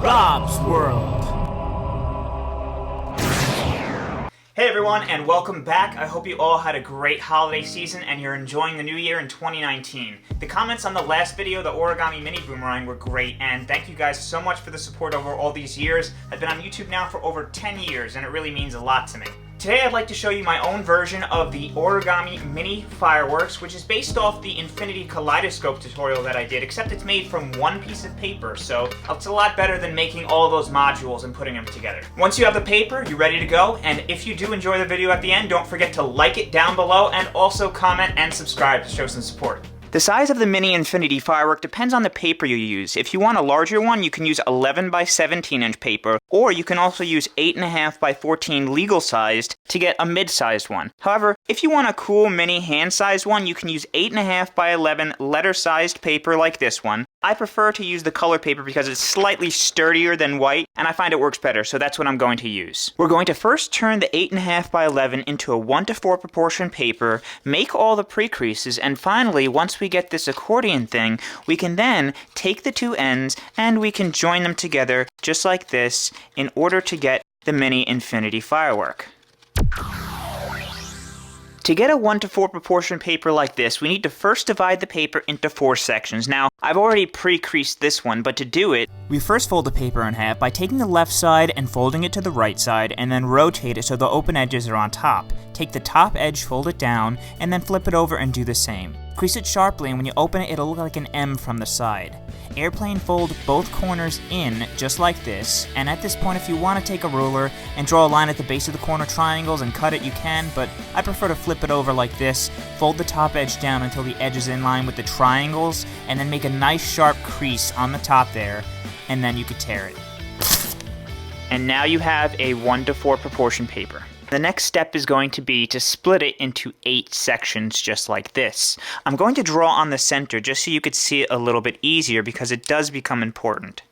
Rob's World. Hey everyone, and welcome back. I hope you all had a great holiday season and you're enjoying the new year in 2019. The comments on the last video, the Origami Mini Boomerang, were great, and thank you guys so much for the support over all these years. I've been on YouTube now for over 10 years, and it really means a lot to me. Today I'd like to show you my own version of the Origami Mini Fireworks, which is based off the Infinity Kaleidoscope tutorial that I did, except it's made from one piece of paper, so it's a lot better than making all those modules and putting them together. Once you have the paper, you're ready to go, and if you do enjoy the video at the end, don't forget to like it down below and also comment and subscribe to show some support. The size of the Mini Infinity Firework depends on the paper you use. If you want a larger one, you can use 11 by 17 inch paper, or you can also use 8.5 by 14 legal sized to get a mid-sized one. However, if you want a cool mini hand-sized one, you can use 8.5 by 11 letter-sized paper like this one. I prefer to use the color paper because it's slightly sturdier than white, and I find it works better, so that's what I'm going to use. We're going to first turn the 8.5 by 11 into a 1:4 proportion paper, make all the pre-creases, and finally, once we get this accordion thing, we can then take the two ends and we can join them together just like this in order to get the Mini Infinity Firework. To get a 1:4 proportion paper like this, we need to first divide the paper into 4 sections. Now, I've already pre-creased this one, but to do it, we first fold the paper in half by taking the left side and folding it to the right side, and then rotate it so the open edges are on top. Take the top edge, fold it down, and then flip it over and do the same. Crease it sharply, and when you open it, it'll look like an M from the side. Airplane fold both corners in, just like this, and at this point if you want to take a ruler and draw a line at the base of the corner triangles and cut it, you can, but I prefer to flip it over like this, fold the top edge down until the edge is in line with the triangles, and then make a nice sharp crease on the top there, and then you could tear it. And now you have a 1:4 proportion paper. The next step is going to be to split it into 8 sections just like this. I'm going to draw on the center just so you could see it a little bit easier because it does become important.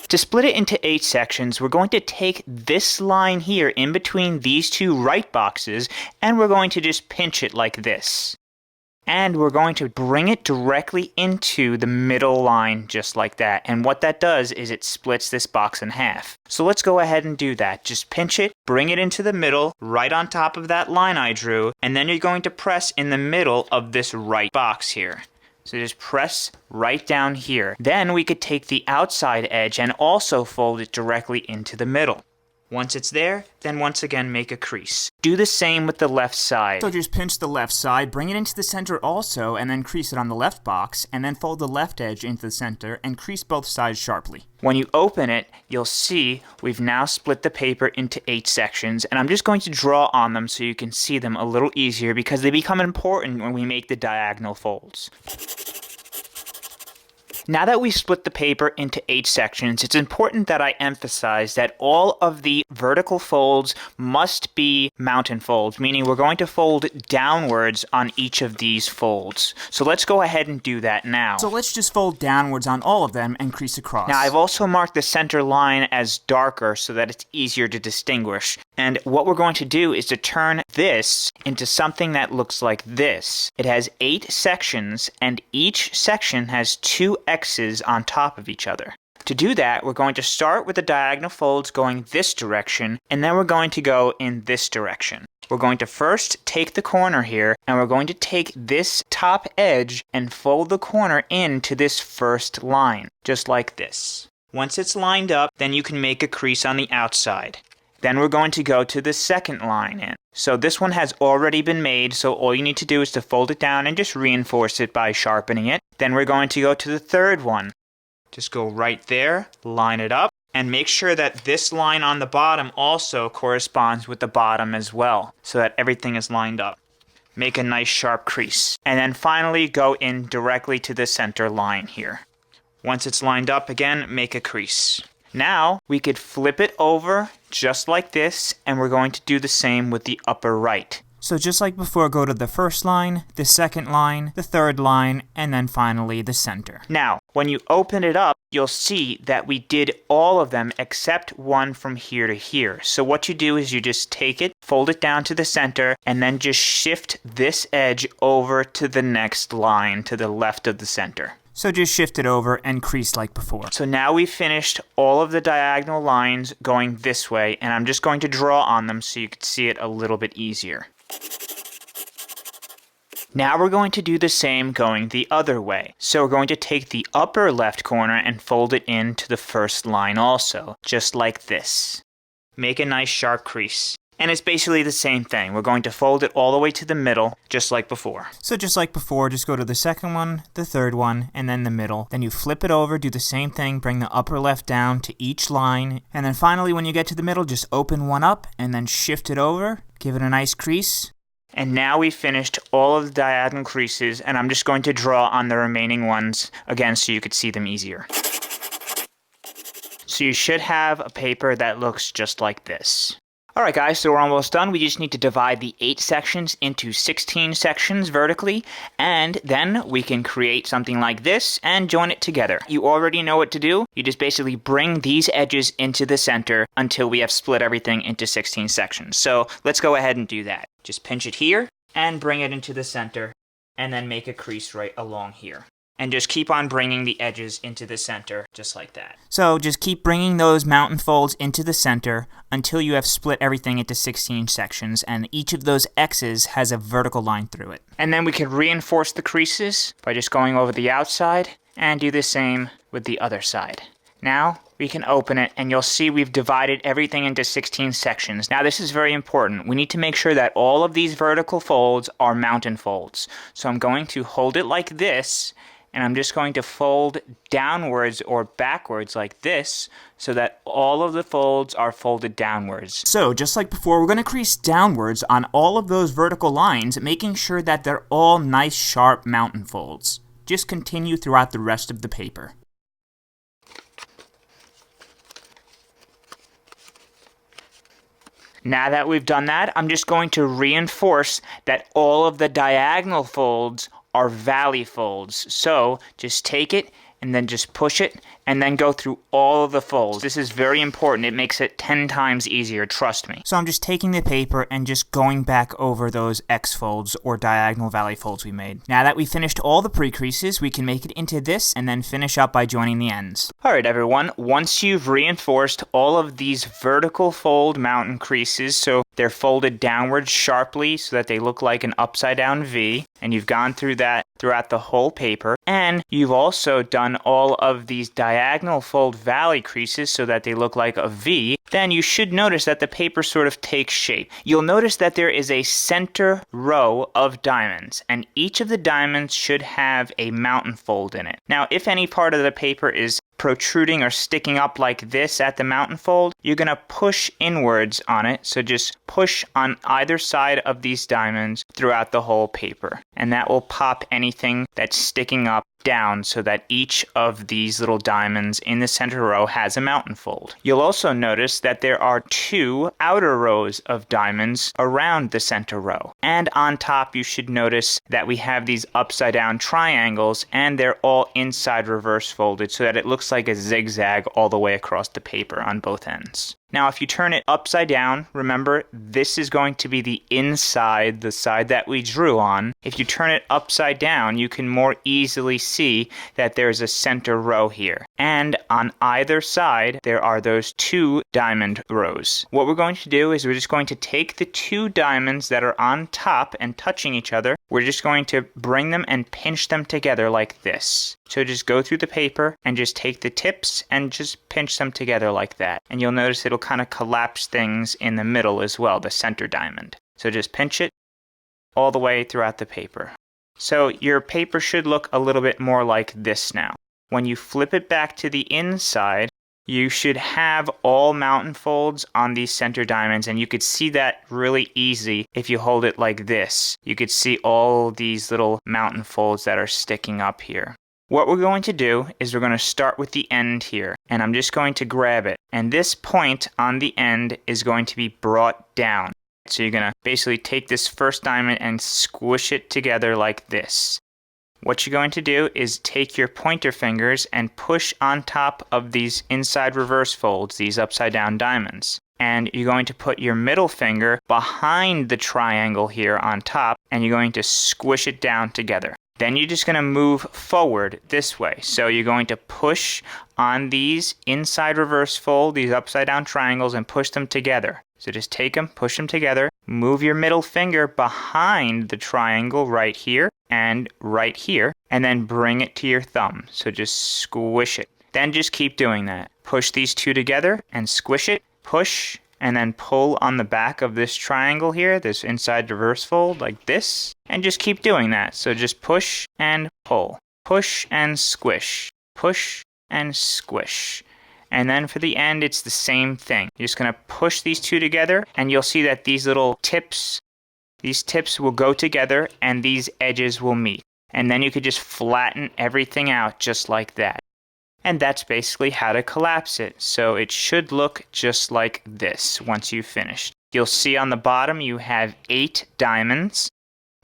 To split it into 8 sections, we're going to take this line here in between these two right boxes and we're going to just pinch it like this. And we're going to bring it directly into the middle line just like that. And what that does is it splits this box in half. So let's go ahead and do that. Just pinch it, bring it into the middle, right on top of that line I drew, and then you're going to press in the middle of this right box here. So just press right down here. Then we could take the outside edge and also fold it directly into the middle. Once it's there, then once again make a crease. Do the same with the left side. So just pinch the left side, bring it into the center also, and then crease it on the left box, and then fold the left edge into the center, and crease both sides sharply. When you open it, you'll see we've now split the paper into 8 sections, and I'm just going to draw on them so you can see them a little easier because they become important when we make the diagonal folds. Now that we've split the paper into 8 sections, it's important that I emphasize that all of the vertical folds must be mountain folds, meaning we're going to fold downwards on each of these folds. So let's go ahead and do that now. So let's just fold downwards on all of them and crease across. Now I've also marked the center line as darker so that it's easier to distinguish. And what we're going to do is to turn this into something that looks like this. It has 8 sections, and each section has 2 X's on top of each other. To do that, we're going to start with the diagonal folds going this direction, and then we're going to go in this direction. We're going to first take the corner here, and we're going to take this top edge and fold the corner into this first line, just like this. Once it's lined up, then you can make a crease on the outside. Then we're going to go to the second line in. So this one has already been made, so all you need to do is to fold it down and just reinforce it by sharpening it. Then we're going to go to the third one. Just go right there, line it up, and make sure that this line on the bottom also corresponds with the bottom as well, so that everything is lined up. Make a nice sharp crease. And then finally go in directly to the center line here. Once it's lined up again, make a crease. Now, we could flip it over just like this, and we're going to do the same with the upper right. So just like before, go to the first line, the second line, the third line, and then finally the center. Now, when you open it up, you'll see that we did all of them except one from here to here. So what you do is you just take it, fold it down to the center, and then just shift this edge over to the next line to the left of the center. So just shift it over and crease like before. So now we've finished all of the diagonal lines going this way, and I'm just going to draw on them so you can see it a little bit easier. Now we're going to do the same going the other way. So we're going to take the upper left corner and fold it into the first line also, just like this. Make a nice sharp crease. And it's basically the same thing. We're going to fold it all the way to the middle, just like before. So just like before, just go to the second one, the third one, and then the middle. Then you flip it over, do the same thing, bring the upper left down to each line. And then finally, when you get to the middle, just open one up and then shift it over. Give it a nice crease. And now we've finished all of the diagonal creases, and I'm just going to draw on the remaining ones again so you could see them easier. So you should have a paper that looks just like this. Alright guys, so we're almost done. We just need to divide the 8 sections into 16 sections vertically, and then we can create something like this and join it together. You already know what to do. You just basically bring these edges into the center until we have split everything into 16 sections. So let's go ahead and do that. Just pinch it here and bring it into the center, and then make a crease right along here. And just keep on bringing the edges into the center, just like that. So just keep bringing those mountain folds into the center until you have split everything into 16 sections, and each of those X's has a vertical line through it. And then we can reinforce the creases by just going over the outside, and do the same with the other side. Now we can open it, and you'll see we've divided everything into 16 sections. Now this is very important. We need to make sure that all of these vertical folds are mountain folds. So I'm going to hold it like this, and I'm just going to fold downwards or backwards like this so that all of the folds are folded downwards. So just like before, we're going to crease downwards on all of those vertical lines, making sure that they're all nice sharp mountain folds. Just continue throughout the rest of the paper. Now that we've done that, I'm just going to reinforce that all of the diagonal folds are valley folds. So just take it and then just push it and then go through all of the folds. This is very important. It makes it 10 times easier, trust me. So I'm just taking the paper and just going back over those X folds or diagonal valley folds we made. Now that we finished all the pre-creases, we can make it into this and then finish up by joining the ends. Alright everyone, once you've reinforced all of these vertical fold mountain creases, so they're folded downwards sharply so that they look like an upside down V, and you've gone through that throughout the whole paper, and you've also done all of these diagonal fold valley creases so that they look like a V, then you should notice that the paper sort of takes shape. You'll notice that there is a center row of diamonds, and each of the diamonds should have a mountain fold in it. Now, if any part of the paper is protruding or sticking up like this at the mountain fold, you're going to push inwards on it, so just push on either side of these diamonds throughout the whole paper, and that will pop anything that's sticking up down so that each of these little diamonds in the center row has a mountain fold. You'll also notice that there are 2 outer rows of diamonds around the center row. And on top you should notice that we have these upside down triangles, and they're all inside reverse folded so that it looks like a zigzag all the way across the paper on both ends. Now if you turn it upside down, remember this is going to be the inside, the side that we drew on. If you turn it upside down, you can more easily see that there's a center row here. And on either side, there are those 2 diamond rows. What we're going to do is we're just going to take the 2 diamonds that are on top and touching each other. We're just going to bring them and pinch them together like this. So just go through the paper and just take the tips and just pinch them together like that. And you'll notice it'll kind of collapse things in the middle as well, the center diamond. So just pinch it all the way throughout the paper. So your paper should look a little bit more like this now. When you flip it back to the inside, you should have all mountain folds on these center diamonds, and you could see that really easy if you hold it like this. You could see all these little mountain folds that are sticking up here. What we're going to do is we're going to start with the end here, and I'm just going to grab it. And this point on the end is going to be brought down. So you're going to basically take this first diamond and squish it together like this. What you're going to do is take your pointer fingers and push on top of these inside reverse folds, these upside down diamonds. And you're going to put your middle finger behind the triangle here on top, and you're going to squish it down together. Then you're just going to move forward this way. So you're going to push on these inside reverse fold, these upside down triangles, and push them together. So just take them, push them together, move your middle finger behind the triangle right here, and then bring it to your thumb. So just squish it. Then just keep doing that. Push these two together and squish it, push, and then pull on the back of this triangle here, this inside reverse fold, like this, and just keep doing that. So just push and pull, push and squish, push and squish. And then for the end, it's the same thing. You're just going to push these two together, and you'll see that these little tips, these tips will go together, and these edges will meet. And then you could just flatten everything out just like that. And that's basically how to collapse it. So it should look just like this once you've finished. You'll see on the bottom you have 8 diamonds.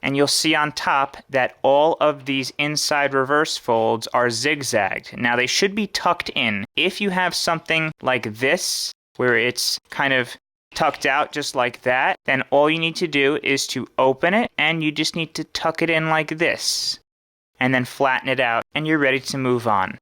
And you'll see on top that all of these inside reverse folds are zigzagged. Now they should be tucked in. If you have something like this, where it's kind of tucked out just like that, then all you need to do is to open it, and you just need to tuck it in like this. And then flatten it out, and you're ready to move on.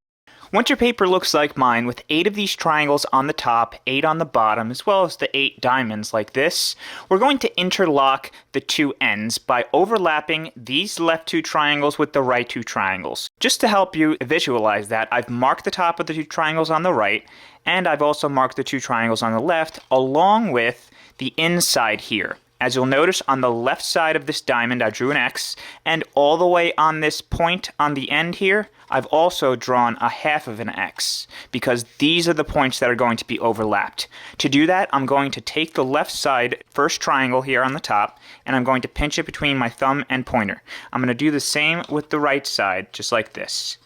Once your paper looks like mine, with 8 of these triangles on the top, 8 on the bottom, as well as the 8 diamonds like this, we're going to interlock the 2 ends by overlapping these left 2 triangles with the right 2 triangles. Just to help you visualize that, I've marked the top of the 2 triangles on the right, and I've also marked the 2 triangles on the left, along with the inside here. As you'll notice, on the left side of this diamond, I drew an X, and all the way on this point on the end here, I've also drawn a half of an X, because these are the points that are going to be overlapped. To do that, I'm going to take the left side first triangle here on the top, and I'm going to pinch it between my thumb and pointer. I'm going to do the same with the right side, just like this.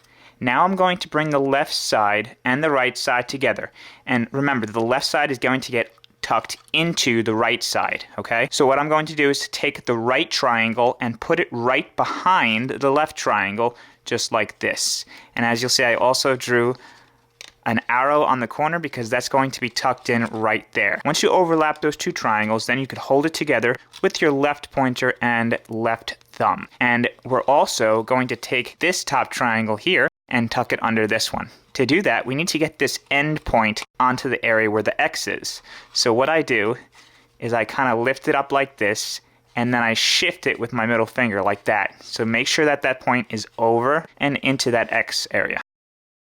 Now I'm going to bring the left side and the right side together. And remember, the left side is going to get tucked into the right side, okay? So what I'm going to do is to take the right triangle and put it right behind the left triangle, just like this. And as you'll see, I also drew an arrow on the corner because that's going to be tucked in right there. Once you overlap those 2 triangles, then you could hold it together with your left pointer and left thumb. And we're also going to take this top triangle here and tuck it under this one. To do that, we need to get this end point onto the area where the X is. So what I do is I kind of lift it up like this, and then I shift it with my middle finger like that. So make sure that that point is over and into that X area.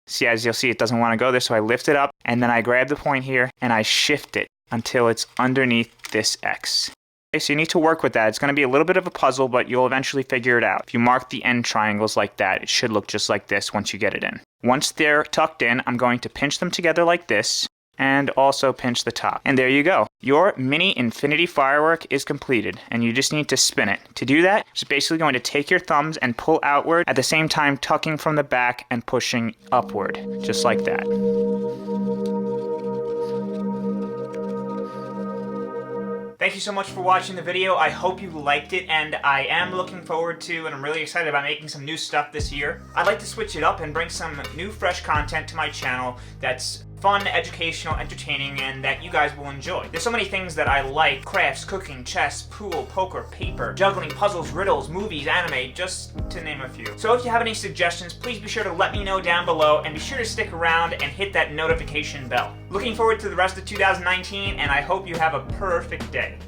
See, as you'll see, it doesn't want to go there, so I lift it up, and then I grab the point here, and I shift it until it's underneath this X. Okay, so you need to work with that. It's going to be a little bit of a puzzle, but you'll eventually figure it out. If you mark the end triangles like that, it should look just like this once you get it in. Once they're tucked in, I'm going to pinch them together like this, and also pinch the top. And there you go. Your Mini Infinity Firework is completed, and you just need to spin it. To do that, it's basically going to take your thumbs and pull outward, at the same time tucking from the back and pushing upward, just like that. Thank you so much for watching the video. I hope you liked it, and I am looking forward to, and I'm really excited about making some new stuff this year. I'd like to switch it up and bring some new, fresh content to my channel that's fun, educational, entertaining, and that you guys will enjoy. There's so many things that I like: crafts, cooking, chess, pool, poker, paper, juggling, puzzles, riddles, movies, anime, just to name a few. So if you have any suggestions, please be sure to let me know down below, and be sure to stick around and hit that notification bell. Looking forward to the rest of 2019, and I hope you have a perfect day.